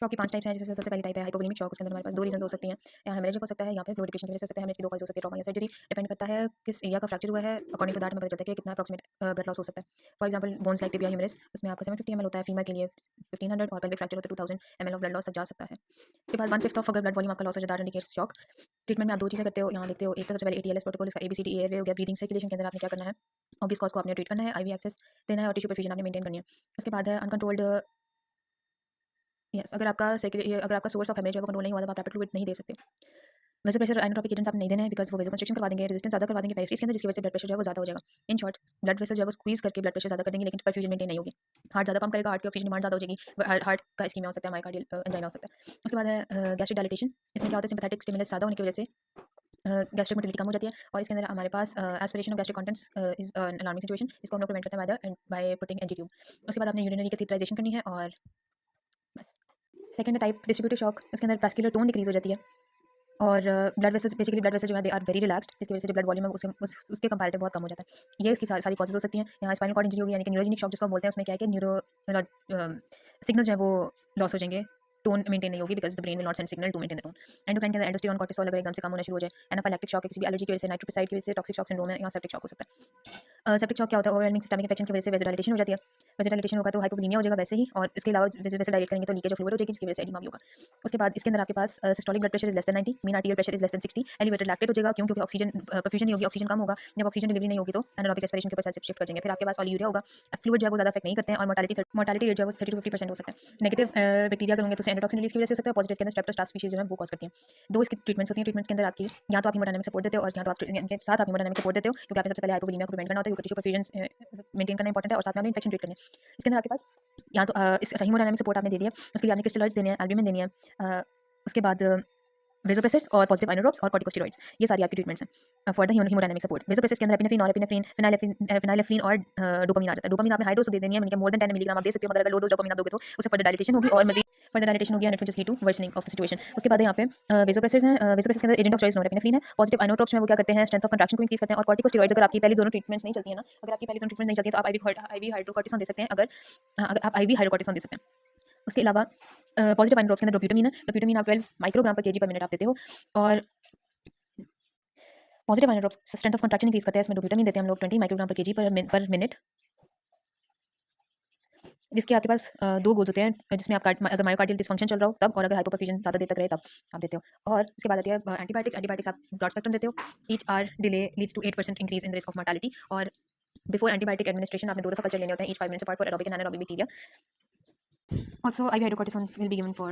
Shock की 5 types हैं, जैसे सबसे पहली टाइप है हाइपोवोलेमिक शॉक। उसके अंदर हमारे पास 2 रीजन हो सकती हैं, या हेमरेज हो सकता है या फिर फ्लूइड डिप्रेशन की वजह से हो सकता है। हेमरेज की 2 कॉजेज हो सकती है, ट्रॉमा या सर्जरी, डिपेंड करता है किस एरिया का फ्रैक्चर हुआ है। अकॉर्डिंग टू दैट हमें पता चलता है कि कितना अप्रॉक्सिमेट ब्लड लॉस हो सकता है। For example bones like tibia humerus, उसमें आपका 750 ml होता है, फीमेल के लिए 1500 और पेल्विक फ्रैक्चर होता है 2000 ml ऑफ ब्लड लॉस तक जा सकता है। उसके बाद 1/5 ऑफ अगर ब्लड वॉल्यूम आपका लॉस हो जाता है इंडिकेट्स शॉक। ट्रीटमेंट में आप 2 चीज़ें करते हो, यहाँ देखते हो। एक तो सबसे पहले एटीएलएस प्रोटोकॉल, इसका एबीसीडी एयरवे हो गया, ब्रीथिंग सर्कुलेशन के अंदर आपने क्या करना है, ऑब्वियस कॉज को आपने ट्रीट करना है, आईवी एक्सेस देना है और टिश्यू परफ्यूजन आपने मेंटेन करनी है। उसके बाद है अनकंट्रोल्ड यस, अगर आपका सोर्स ऑफ हेमरेज है वो कंट्रोल नहीं हुआ तो आप रैपिड फ्लूइड नहीं दे सकते। वैसोप्रेशर आइनोट्रोपिक एजेंट्स आपने नहीं देने हैं, बिकॉज़ वो वेसोकंस्ट्रिक्शन करवा देंगे, रेजिस्टेंस ज़्यादा करवा देंगे पेरिफेरल्स के अंदर, जिसकी वजह से ब्लड प्रेशर जो है वो ज़्यादा हो जाएगा। इन शॉर्ट ब्लड वेसल जो है वो स्क्वीज़ करके ब्लड प्रेशर ज़्यादा कर देंगे, लेकिन परफ्यूजन मेंटेन नहीं होगी। हार्ट ज़्यादा पंप करेगा, हार्ट की ऑक्सीजन डिमांड ज़्यादा हो जाएगी, हार्ट का इस्कीमिया हो सकता है, मायोकार्डियल एंजाइना हो सकता है। उसके बाद है गैस्ट्रिक डायलिटेशन। इसमें क्या होता है, सिम्पैथेटिक स्टिमुलस ज़्यादा होने की वजह से गैस्ट्रिक मोटिलिटी कम हो जाती है, और इसके अंदर हमारे पास aspiration of gastric contents is an alarming situation. इसको हम लोग प्रिवेंट करते हैं बाय पुटिंग एंटी ट्यूब। उसके बाद आपने यूरिनरी कैथेटराइजेशन करनी है और बस। सेकंड टाइप डिस्ट्रीब्यूटिव शॉक, उसके अंदर वैस्कुलर टोन डिक्रीज हो जाती है और ब्लड वेसल्स जो है दे आर वेरी रिलैक्स्ड, जिसकी वजह से जो ब्लड वॉल्यूम है उसके कंपैरेटिव बहुत कम हो जाता है। ये इसकी सारी कॉजेज हो सकती हैं। यहाँ स्पाइनल कॉर्ड इंजरी होगी, यानी कि न्यूरोजेनिक शॉक जिसको हम बोलते हैं, उसमें क्या है कि सिग्नल्स जो है वो लॉस हो जाएंगे, टोन मेंटेन नहीं होगी, because the brain will not send signal to maintain the tone. Endocrine के अंदर एंडोस्टेरोन कोर्टिसोल अगर एकदम से कम होना शुरू हो जाए, एनाफाइलैक्टिक शॉक किसी भी एलर्जी की वजह से, नाइट्रोपिसाइड की वजह से, टॉक्सिक शॉक सिंड्रोम है, या सेप्टिक शॉक हो सकता है। सेप्टिक शॉक क्या होता है, ओवरवेलमिंग सिस्टमिक इन्फेक्शन की वजह से वेसोडाइलेशन हो जाती है। वेसोडाइलेशन होगा तो हाइपोवोलेमिया हो जाएगा वैसे ही, और इसके अलावा वेसल डायलेट करेंगे तो लीकेज ऑफ फ्लूइड हो जाएगी, जिसकी वजह से एडिमा भी होगा। उसके बाद इसके अंदर आपके पास systolic blood pressure is less than 90, mean arterial pressure is less than 60, elevated lactate हो जाएगा, क्योंकि ऑक्सीजन परफ्यूजन नहीं होगी, ऑक्सीजन कम होगा। जब ऑक्सीजन डिलीवरी नहीं होगी तो एनारोबिक रेस्पिरेशन के ऊपर सेल्स शिफ्ट कर जाएंगे। फिर आपके पास ऑलियूरिया होगा, फ्लूइड जो है वो ज़्यादा अफेक्ट नहीं करते हैं, और मोर्टालिटी रेट जो है वो 30 to 50% हो सकता है। नेगेटिव बैक्टीरिया करेंगे तो एंडोटॉक्सिन रिलीज की वजह से हो सकता है, पॉजिटिव के अंदर स्ट्रेप्टोस्टाफ स्पीशीज जो है वो कॉज करती हैं। 2 इसकी ट्रीटमेंट्स होती हैं। ट्रीटमेंट्स के अंदर आपकी या तो आप हेमोडायनामिक सपोर्ट देते हो, और या तो आप इनके साथ आप हेमोडायनामिक सपोर्ट देते हो, क्योंकि आपने सबसे पहले हाइपोवोलेमिया को प्रिवेंट करना होता है, टिश्यू परफ्यूजन मेंटेन करना इंपॉर्टेंट है, और साथ में आपने इन्फेक्शन ट्रीट करनी है। इसके अंदर आपके पास या तो इस हेमोडायनामिक सपोर्ट आपने दे दिया, उसके लिए आपने क्रिस्टलॉइड्स देने हैं, एल्ब्यूमिन देनी है, उसके बाद वेसोप्रेसर्स और पॉजिटिव आइनोट्रोप्स और कॉर्टिकोस्टेरॉइड्स, ये सारी आपकी ट्रीटमेंट्स हैं फॉर द हेमोडायनामिक सपोर्ट। वेसोप्रेसर्स के अंदर एपिनेफ्रिन, नॉरएपिनेफ्रिन, फेनिलेफ्रिन और डोपामाइन आ जाता है। डोपामाइन आपने हाई डोज दे देनी है, यानी कि मोर देन 10 मिलीग्राम आप दे सकते हो, मगर अगर लो डोज डोपामाइन आप दोगे तो उससे फर्दर डायलिटेशन होगी, और मजीद फर्दर डायलिटेशन होगी, and it will just lead to worsening of the situation. उसके बाद यहाँ पे वेसोप्रेसर्स हैं। वेसोप्रेसर्स के अंदर एजेंट ऑफ चॉइस नॉरएपिनेफ्रिन है। पॉजिटिव आइनोट्रोप्स में वो क्या करते हैं, स्ट्रेंथ ऑफ कंट्रैक्शन को इंक्रीज करते हैं, और कॉर्टिकोस्टेरॉइड्स अगर आपकी पहली दोनों ट्रीटमेंट्स नहीं चलती है ना, अगर आपकी पहली दोनों ट्रीटमेंट नहीं चलती है तो आप आईवी हाइड्रोकॉर्टिसोन दे सकते हैं। अगर आप आईवी हाइड्रोकॉर्टिसोन दे सकते हैं। उसके अलावा पॉजिटिव आयन ड्रॉप्स के अंदर डोप्यूटामाइन है। डोप्यूटामाइन आप 12 माइक्रोग्राम पर केजी पर मिनट आप देते हो, और positive ion drops strength of contraction increase करते हैं। इसमें डोप्यूटामाइन देते हैं हम लोग 20 माइक्रोग्राम पर केजी पर मिनट, जिसके आपके पास 2 गोल्स होते हैं, जिसमें आप अगर मायोकार्डियल डिस्फंक्शन चल रहा हो तब, और अगर हाइपोपर्फ्यूजन ज़्यादा देर तक रहे तब आप देते हो। और उसके बाद आती है एंटीबायोटिक्स आप ब्रॉड स्पेक्ट्रम देते हो। Each hour delay leads to 8% increase in the risk of mortality, और बिफोर एंटीबायोटिक एडमिनिस्ट्रेशन आपने 2 दफा कल्चर लेने होते हैं, each 5 minutes apart for aerobic and anaerobic bacteria. Also IV hydrocortisone will be given for